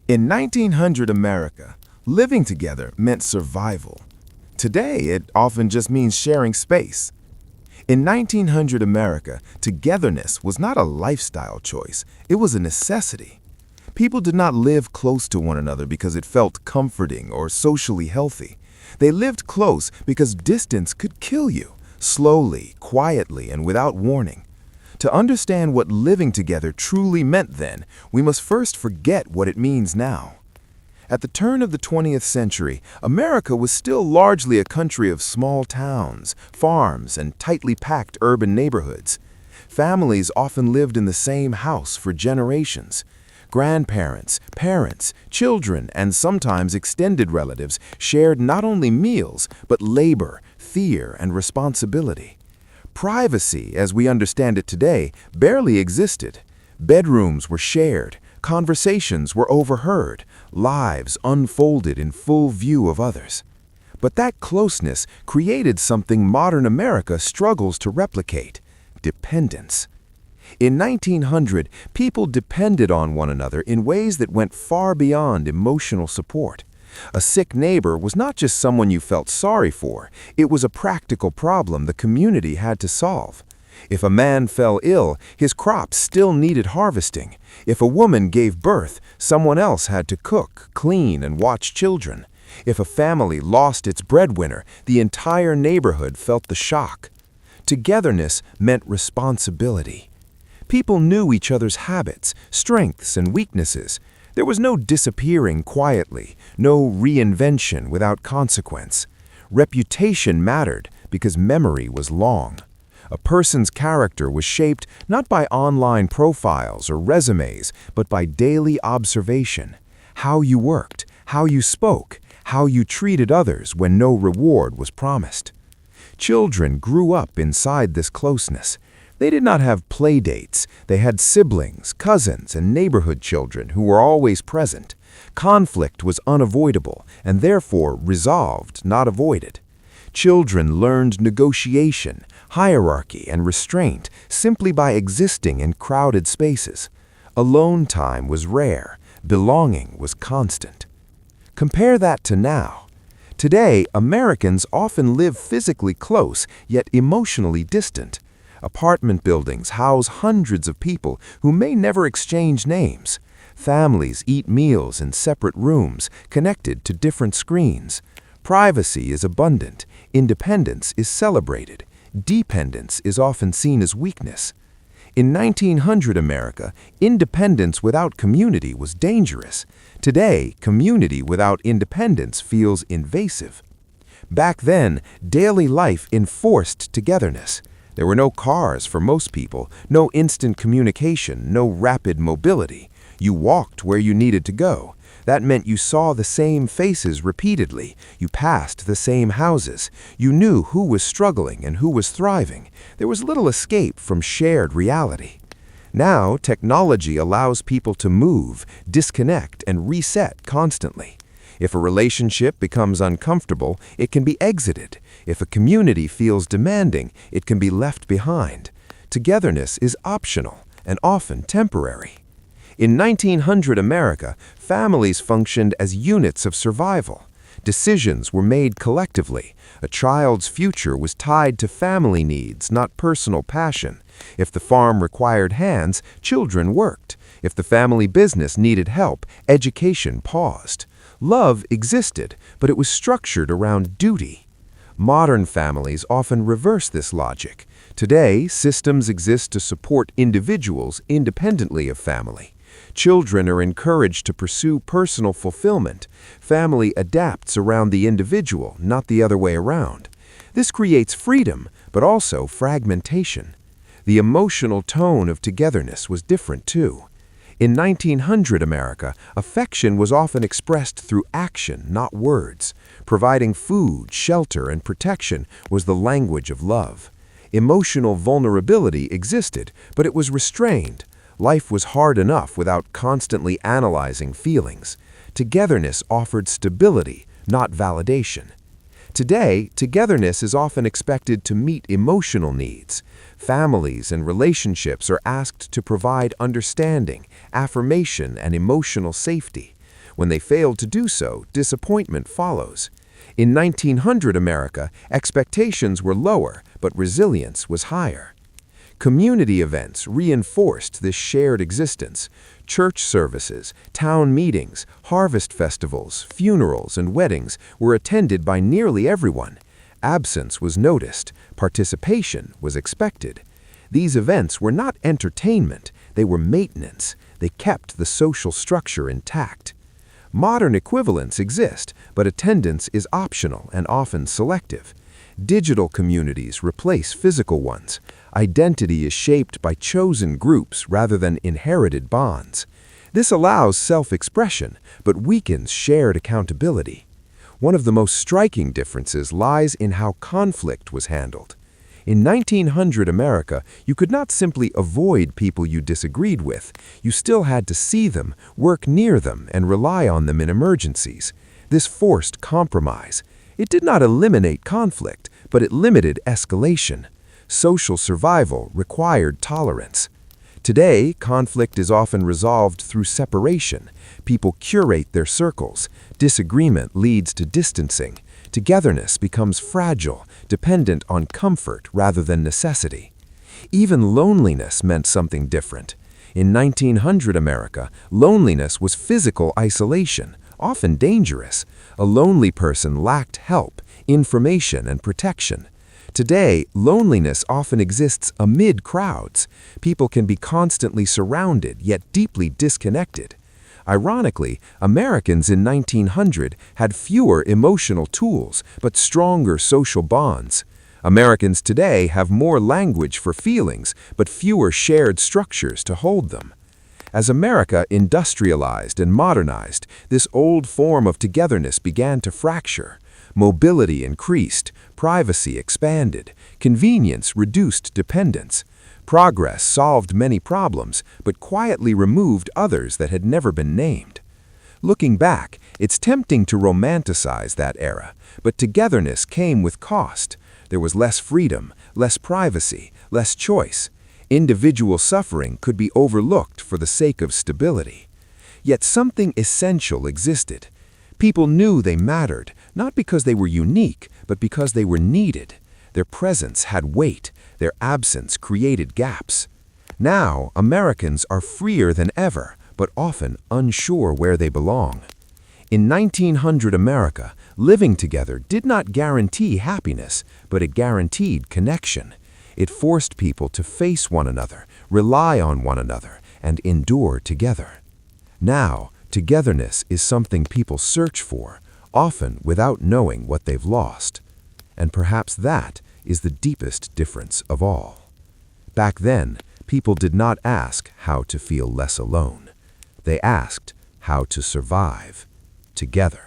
In 1900 America, living together meant survival. Today, it often just means sharing space. In 1900 America, togetherness was not a lifestyle choice, it was a necessity. People did not live close to one another because it felt comforting or socially healthy. They lived close because distance could kill you, slowly, quietly, and without warning. To understand what living together truly meant then, we must first forget what it means now. At the turn of the 20th century, America was still largely a country of small towns, farms, and tightly packed urban neighborhoods. Families often lived in the same house for generations. Grandparents, parents, children, and sometimes extended relatives shared not only meals, but labor, fear, and responsibility. Privacy, as we understand it today, barely existed. Bedrooms were shared, conversations were overheard, lives unfolded in full view of others. But that closeness created something modern America struggles to replicate: dependence. In 1900, people depended on one another in ways that went far beyond emotional support. A sick neighbor was not just someone you felt sorry for, it was a practical problem the community had to solve. If a man fell ill, his crops still needed harvesting. If a woman gave birth, someone else had to cook, clean, and watch children. If a family lost its breadwinner, the entire neighborhood felt the shock. Togetherness meant responsibility. People knew each other's habits, strengths, and weaknesses. There was no disappearing quietly, no reinvention without consequence. Reputation mattered because memory was long. A person's character was shaped not by online profiles or resumes, but by daily observation. How you worked, how you spoke, how you treated others when no reward was promised. Children grew up inside this closeness. They did not have play dates. They had siblings, cousins, and neighborhood children who were always present. Conflict was unavoidable and therefore resolved, not avoided. Children learned negotiation, hierarchy, and restraint simply by existing in crowded spaces. Alone time was rare. Belonging was constant. Compare that to now. Today, Americans often live physically close, yet emotionally distant. Apartment buildings house hundreds of people who may never exchange names. Families eat meals in separate rooms, connected to different screens. Privacy is abundant. Independence is celebrated. Dependence is often seen as weakness. In 1900 America, independence without community was dangerous. Today, community without independence feels invasive. Back then, daily life enforced togetherness. There were no cars for most people, no instant communication, no rapid mobility. You walked where you needed to go. That meant you saw the same faces repeatedly. You passed the same houses. You knew who was struggling and who was thriving. There was little escape from shared reality. Now, technology allows people to move, disconnect, and reset constantly. If a relationship becomes uncomfortable, it can be exited. If a community feels demanding, it can be left behind. Togetherness is optional and often temporary. In 1900 America, families functioned as units of survival. Decisions were made collectively. A child's future was tied to family needs, not personal passion. If the farm required hands, children worked. If the family business needed help, education paused. Love existed, but it was structured around duty. Modern families often reverse this logic. Today, systems exist to support individuals independently of family. Children are encouraged to pursue personal fulfillment. Family adapts around the individual, not the other way around. This creates freedom, but also fragmentation. The emotional tone of togetherness was different too. In 1900 America, affection was often expressed through action, not words. Providing food, shelter, and protection was the language of love. Emotional vulnerability existed, but it was restrained. Life was hard enough without constantly analyzing feelings. Togetherness offered stability, not validation. Today, togetherness is often expected to meet emotional needs. Families and relationships are asked to provide understanding, affirmation, and emotional safety. When they fail to do so, disappointment follows. In 1900 America, expectations were lower, but resilience was higher. Community events reinforced this shared existence. Church services, town meetings, harvest festivals, funerals, and weddings were attended by nearly everyone. Absence was noticed, participation was expected. These events were not entertainment, they were maintenance. They kept the social structure intact. Modern equivalents exist, but attendance is optional and often selective. Digital communities replace physical ones. Identity is shaped by chosen groups rather than inherited bonds. This allows self-expression, but weakens shared accountability. One of the most striking differences lies in how conflict was handled. In 1900 America, you could not simply avoid people you disagreed with. You still had to see them, work near them, and rely on them in emergencies. This forced compromise. It did not eliminate conflict, but it limited escalation. Social survival required tolerance. Today, conflict is often resolved through separation. People curate their circles. Disagreement leads to distancing. Togetherness becomes fragile, dependent on comfort rather than necessity. Even loneliness meant something different. In 1900 America, loneliness was physical isolation, often dangerous. A lonely person lacked help, information, and protection. Today, loneliness often exists amid crowds. People can be constantly surrounded, yet deeply disconnected. Ironically, Americans in 1900 had fewer emotional tools, but stronger social bonds. Americans today have more language for feelings, but fewer shared structures to hold them. As America industrialized and modernized, this old form of togetherness began to fracture. Mobility increased, privacy expanded, convenience reduced dependence. Progress solved many problems, but quietly removed others that had never been named. Looking back, it's tempting to romanticize that era, but togetherness came with cost. There was less freedom, less privacy, less choice. Individual suffering could be overlooked for the sake of stability. Yet something essential existed. People knew they mattered, not because they were unique, but because they were needed. Their presence had weight. Their absence created gaps. Now, Americans are freer than ever, but often unsure where they belong. In 1900 America, living together did not guarantee happiness, but it guaranteed connection. It forced people to face one another, rely on one another, and endure together. Now, togetherness is something people search for, often without knowing what they've lost. And perhaps that is the deepest difference of all. Back then, people did not ask how to feel less alone. They asked how to survive together.